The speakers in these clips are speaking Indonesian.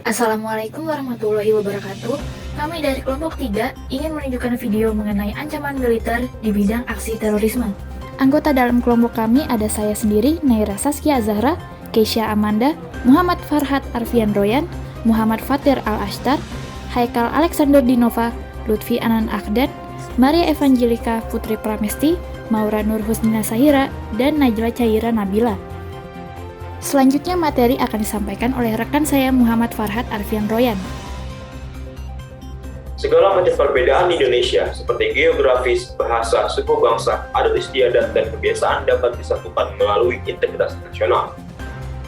Assalamualaikum warahmatullahi wabarakatuh. Kami dari kelompok 3 ingin menunjukkan video mengenai ancaman militer di bidang aksi terorisme. Anggota dalam kelompok kami ada saya sendiri, Naira Saskia Zahra, Keisha Amanda, Muhammad Farhat Arfian Royan, Muhammad Fatir Al-Ashtar, Haikal Alexander Dinova, Lutfi Anan Akdan, Maria Evangelika Putri Pramesti, Maura Nur Husnina Sahira, dan Najla Caira Nabila. Selanjutnya materi akan disampaikan oleh rekan saya Muhammad Farhat Arfian Royan. Segala macam perbedaan di Indonesia, seperti geografis, bahasa, suku bangsa, adat istiadat, dan kebiasaan dapat disatukan melalui integrasi nasional.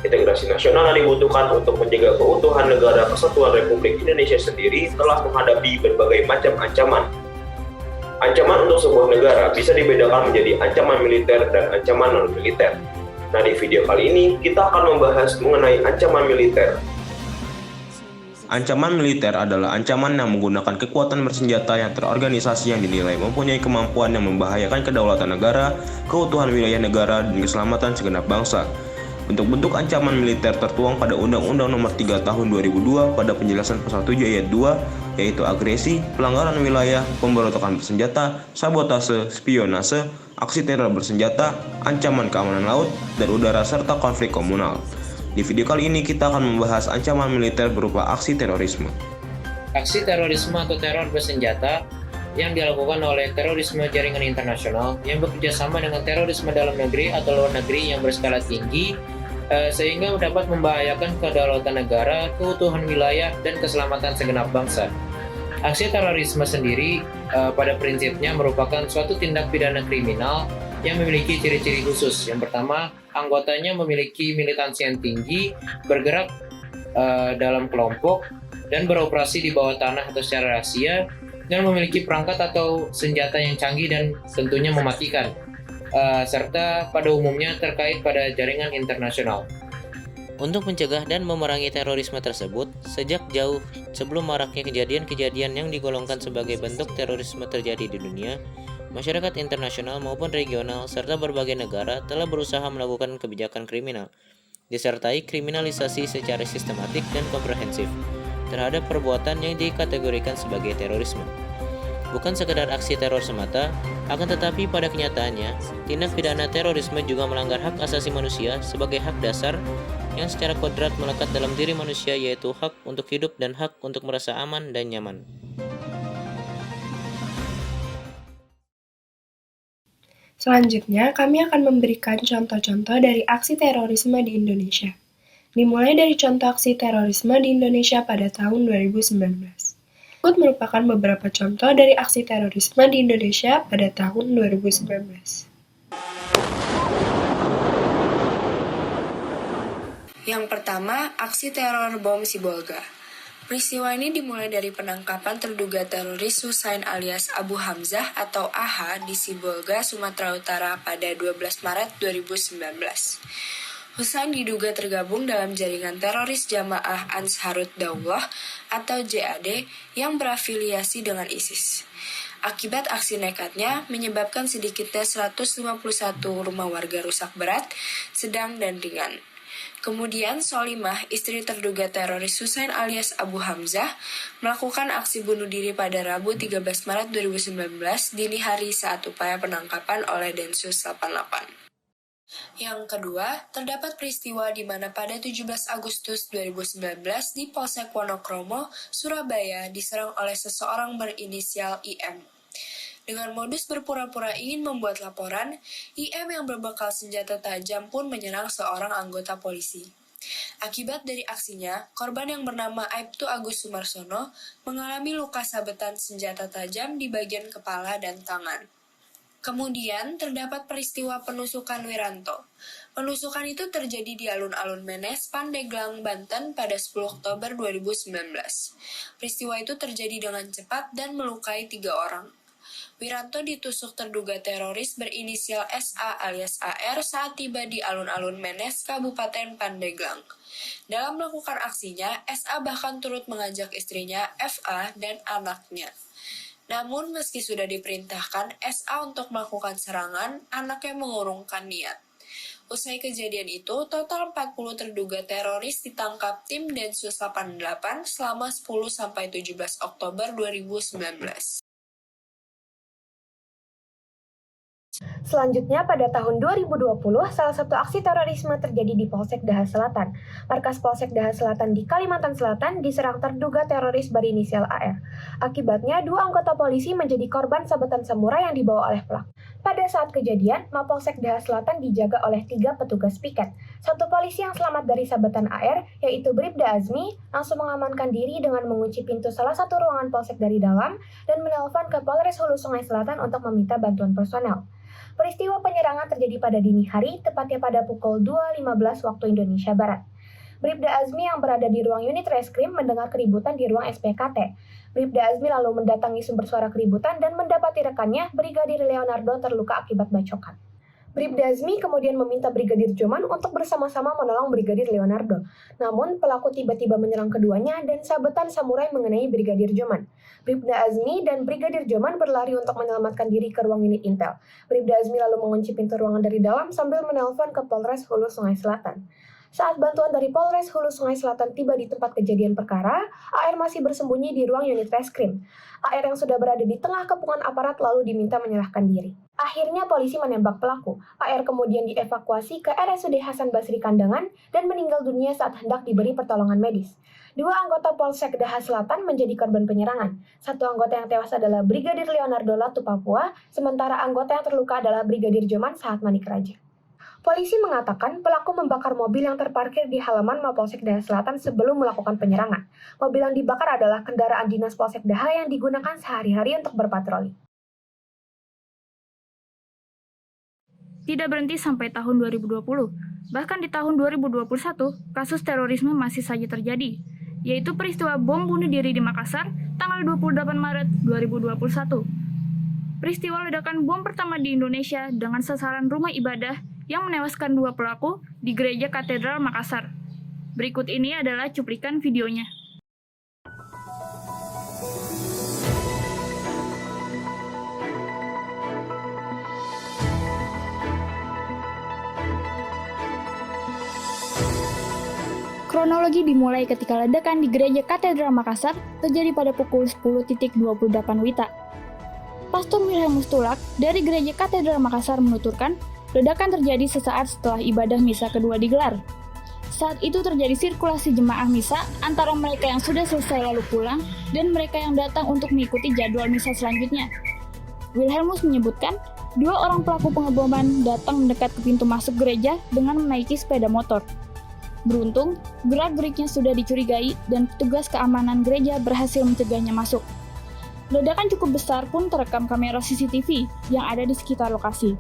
Integrasi nasional yang dibutuhkan untuk menjaga keutuhan negara Kesatuan Republik Indonesia sendiri telah menghadapi berbagai macam ancaman. Ancaman untuk sebuah negara bisa dibedakan menjadi ancaman militer dan ancaman non-militer. Nah, di video kali ini kita akan membahas mengenai ancaman militer. Ancaman militer adalah ancaman yang menggunakan kekuatan bersenjata yang terorganisasi yang dinilai mempunyai kemampuan yang membahayakan kedaulatan negara, keutuhan wilayah negara, dan keselamatan segenap bangsa. Bentuk-bentuk ancaman militer tertuang pada Undang-Undang Nomor 3 Tahun 2002 pada penjelasan Pasal 7 Ayat 2, yaitu agresi, pelanggaran wilayah, pemberontakan bersenjata, sabotase, spionase, aksi teror bersenjata, ancaman keamanan laut dan udara, serta konflik komunal. Di video kali ini kita akan membahas ancaman militer berupa aksi terorisme. Aksi terorisme atau teror bersenjata yang dilakukan oleh terorisme jaringan internasional yang bekerja sama dengan terorisme dalam negeri atau luar negeri yang berskala tinggi sehingga dapat membahayakan kedaulatan negara, keutuhan wilayah, dan keselamatan segenap bangsa. Aksi terorisme sendiri pada prinsipnya merupakan suatu tindak pidana kriminal yang memiliki ciri-ciri khusus. Yang pertama, anggotanya memiliki militansi yang tinggi, bergerak dalam kelompok, dan beroperasi di bawah tanah atau secara rahasia, dan memiliki perangkat atau senjata yang canggih dan tentunya mematikan, serta pada umumnya terkait pada jaringan internasional. Untuk mencegah dan memerangi terorisme tersebut, sejak jauh sebelum maraknya kejadian-kejadian yang digolongkan sebagai bentuk terorisme terjadi di dunia, masyarakat internasional maupun regional serta berbagai negara telah berusaha melakukan kebijakan kriminal, disertai kriminalisasi secara sistematik dan komprehensif terhadap perbuatan yang dikategorikan sebagai terorisme. Bukan sekedar aksi teror semata, akan tetapi pada kenyataannya, tindak pidana terorisme juga melanggar hak asasi manusia sebagai hak dasar yang secara kodrat melekat dalam diri manusia, yaitu hak untuk hidup dan hak untuk merasa aman dan nyaman. Selanjutnya, kami akan memberikan contoh-contoh dari aksi terorisme di Indonesia. Dimulai dari contoh aksi terorisme di Indonesia pada tahun 2019. Berikut merupakan beberapa contoh dari aksi terorisme di Indonesia pada tahun 2019. Yang pertama, aksi teror bom Sibolga. Peristiwa ini dimulai dari penangkapan terduga teroris Husain alias Abu Hamzah atau AH di Sibolga, Sumatera Utara pada 12 Maret 2019. Husain diduga tergabung dalam jaringan teroris Jamaah Ansharud Daulah atau JAD yang berafiliasi dengan ISIS. Akibat aksi nekatnya menyebabkan sedikitnya 151 rumah warga rusak berat, sedang, dan ringan. Kemudian Solimah, istri terduga teroris Husain alias Abu Hamzah, melakukan aksi bunuh diri pada Rabu 13 Maret 2019 dini hari saat upaya penangkapan oleh Densus 88. Yang kedua, terdapat peristiwa di mana pada 17 Agustus 2019 di Polsek Wonokromo, Surabaya diserang oleh seseorang berinisial IM. Dengan modus berpura-pura ingin membuat laporan, IM yang berbekal senjata tajam pun menyerang seorang anggota polisi. Akibat dari aksinya, korban yang bernama Aibtu Agus Sumarsono mengalami luka sabetan senjata tajam di bagian kepala dan tangan. Kemudian terdapat peristiwa penusukan Wiranto. Penusukan itu terjadi di alun-alun Menes, Pandeglang, Banten pada 10 Oktober 2019. Peristiwa itu terjadi dengan cepat dan melukai 3 orang. Wiranto ditusuk terduga teroris berinisial SA alias AR saat tiba di alun-alun Menes, Kabupaten Pandeglang. Dalam melakukan aksinya, SA bahkan turut mengajak istrinya, FA, dan anaknya. Namun meski sudah diperintahkan SA untuk melakukan serangan, anaknya mengurungkan niat. Usai kejadian itu, total 40 terduga teroris ditangkap tim Densus 88 selama 10-17 Oktober 2019. Selanjutnya, pada tahun 2020, salah satu aksi terorisme terjadi di Polsek Daha Selatan. Markas Polsek Daha Selatan di Kalimantan Selatan diserang terduga teroris berinisial AR. Akibatnya, 2 anggota polisi menjadi korban sabetan samurai yang dibawa oleh pelaku. Pada saat kejadian, Mapolsek Daha Selatan dijaga oleh 3 petugas piket. Satu polisi yang selamat dari sabetan AR, yaitu Bribda Azmi, langsung mengamankan diri dengan mengunci pintu salah satu ruangan polsek dari dalam dan menelpon ke Polres Hulu Sungai Selatan untuk meminta bantuan personel. Peristiwa penyerangan terjadi pada dini hari, tepatnya pada pukul 2.15 waktu Indonesia Barat. Bribda Azmi yang berada di ruang unit reskrim mendengar keributan di ruang SPKT. Bribda Azmi lalu mendatangi sumber suara keributan dan mendapati rekannya, Brigadir Leonardo, terluka akibat bacokan. Bribda Azmi kemudian meminta Brigadir Joman untuk bersama-sama menolong Brigadir Leonardo. Namun, pelaku tiba-tiba menyerang keduanya dan sabetan samurai mengenai Brigadir Joman. Bribda Azmi dan Brigadir Joman berlari untuk menyelamatkan diri ke ruang unit intel. Bribda Azmi lalu mengunci pintu ruangan dari dalam sambil menelpon ke Polres Hulu Sungai Selatan. Saat bantuan dari Polres Hulu Sungai Selatan tiba di tempat kejadian perkara, AR masih bersembunyi di ruang unit reskrim. AR yang sudah berada di tengah kepungan aparat lalu diminta menyerahkan diri. Akhirnya polisi menembak pelaku. AR kemudian dievakuasi ke RSUD Hasan Basri Kandangan dan meninggal dunia saat hendak diberi pertolongan medis. 2 anggota Polsek Daha Selatan menjadi korban penyerangan. 1 anggota yang tewas adalah Brigadir Leonardo Latu Papua, sementara anggota yang terluka adalah Brigadir Joman saat Manik Raja. Polisi mengatakan pelaku membakar mobil yang terparkir di halaman Mapolsek Daha Selatan sebelum melakukan penyerangan. Mobil yang dibakar adalah kendaraan dinas Polsek Daha yang digunakan sehari-hari untuk berpatroli. Tidak berhenti sampai tahun 2020. Bahkan di tahun 2021, kasus terorisme masih saja terjadi, yaitu peristiwa bom bunuh diri di Makassar tanggal 28 Maret 2021. Peristiwa ledakan bom pertama di Indonesia dengan sasaran rumah ibadah yang menewaskan 2 pelaku di Gereja Katedral Makassar. Berikut ini adalah cuplikan videonya. Kronologi dimulai ketika ledakan di Gereja Katedral Makassar terjadi pada pukul 10.28 WITA. Pastor Wilhelmus Tulak dari Gereja Katedral Makassar menuturkan, ledakan terjadi sesaat setelah ibadah misa kedua digelar. Saat itu terjadi sirkulasi jemaah misa antara mereka yang sudah selesai lalu pulang dan mereka yang datang untuk mengikuti jadwal misa selanjutnya. Wilhelmus menyebutkan, 2 orang pelaku pengeboman datang mendekat ke pintu masuk gereja dengan menaiki sepeda motor. Beruntung, gerak-geriknya sudah dicurigai dan petugas keamanan gereja berhasil mencegahnya masuk. Ledakan cukup besar pun terekam kamera CCTV yang ada di sekitar lokasi.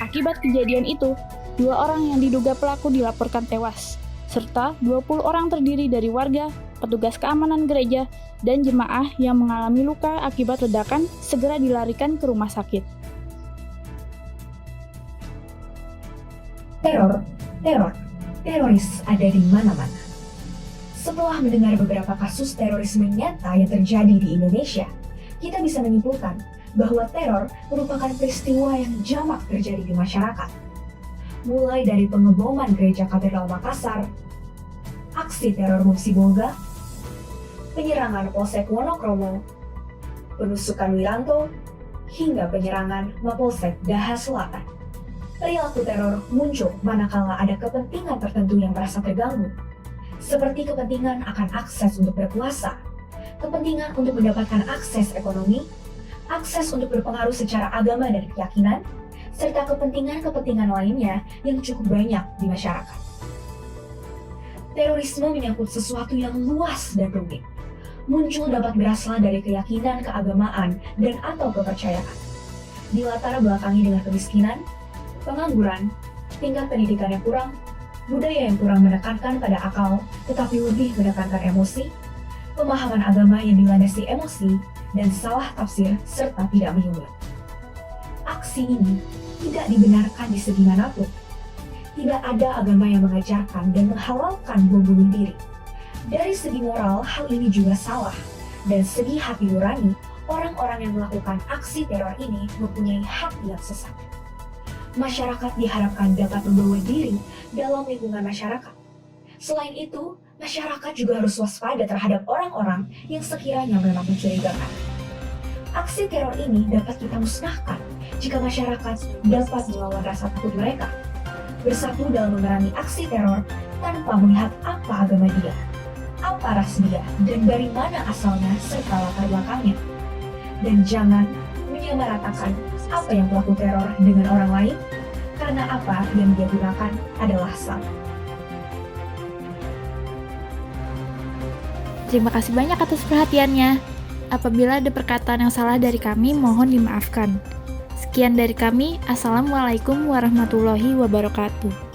Akibat kejadian itu, 2 orang yang diduga pelaku dilaporkan tewas, serta 20 orang terdiri dari warga, petugas keamanan gereja, dan jemaah yang mengalami luka akibat ledakan segera dilarikan ke rumah sakit. Teroris ada di mana-mana. Setelah mendengar beberapa kasus terorisme nyata yang terjadi di Indonesia, kita bisa menyimpulkan bahwa teror merupakan peristiwa yang jamak terjadi di masyarakat. Mulai dari pengeboman Gereja Katedral Makassar, aksi teror bom Sibolga, penyerangan Polsek Wonokromo, penusukan Wiranto, hingga penyerangan Mapolsek Daha Selatan. Perilaku teror muncul manakala ada kepentingan tertentu yang merasa terganggu, seperti kepentingan akan akses untuk berkuasa, kepentingan untuk mendapatkan akses ekonomi, akses untuk berpengaruh secara agama dan keyakinan, serta kepentingan-kepentingan lainnya yang cukup banyak di masyarakat. Terorisme menyangkut sesuatu yang luas dan rumit. Muncul dapat berasal dari keyakinan keagamaan dan atau kepercayaan. Dilatar belakangi dengan kemiskinan, pengangguran, tingkat pendidikan yang kurang, budaya yang kurang menekankan pada akal tetapi lebih menekankan emosi, pemahaman agama yang dilandasi emosi, dan salah tafsir serta tidak menyulut. Aksi ini tidak dibenarkan di segi manapun. Tidak ada agama yang mengajarkan dan menghalalkan bom bunuh diri. Dari segi moral, hal ini juga salah. Dan segi hati nurani, orang-orang yang melakukan aksi teror ini mempunyai hati yang sesat. masyarakat diharapkan dapat membawa diri dalam lingkungan masyarakat. Selain itu, masyarakat juga harus waspada terhadap orang-orang yang sekiranya memang mencurigakan. Aksi teror ini dapat kita musnahkan jika masyarakat dapat melawan rasa takut mereka, bersatu dalam memerangi aksi teror tanpa melihat apa agama dia, apa ras dia, dan dari mana asalnya serta latar belakangnya. Dan jangan menyamaratakan apa yang pelaku teror dengan orang lain, karena apa yang dia gunakan adalah salah. Terima kasih banyak atas perhatiannya. Apabila ada perkataan yang salah dari kami, mohon dimaafkan. Sekian dari kami. Assalamualaikum warahmatullahi wabarakatuh.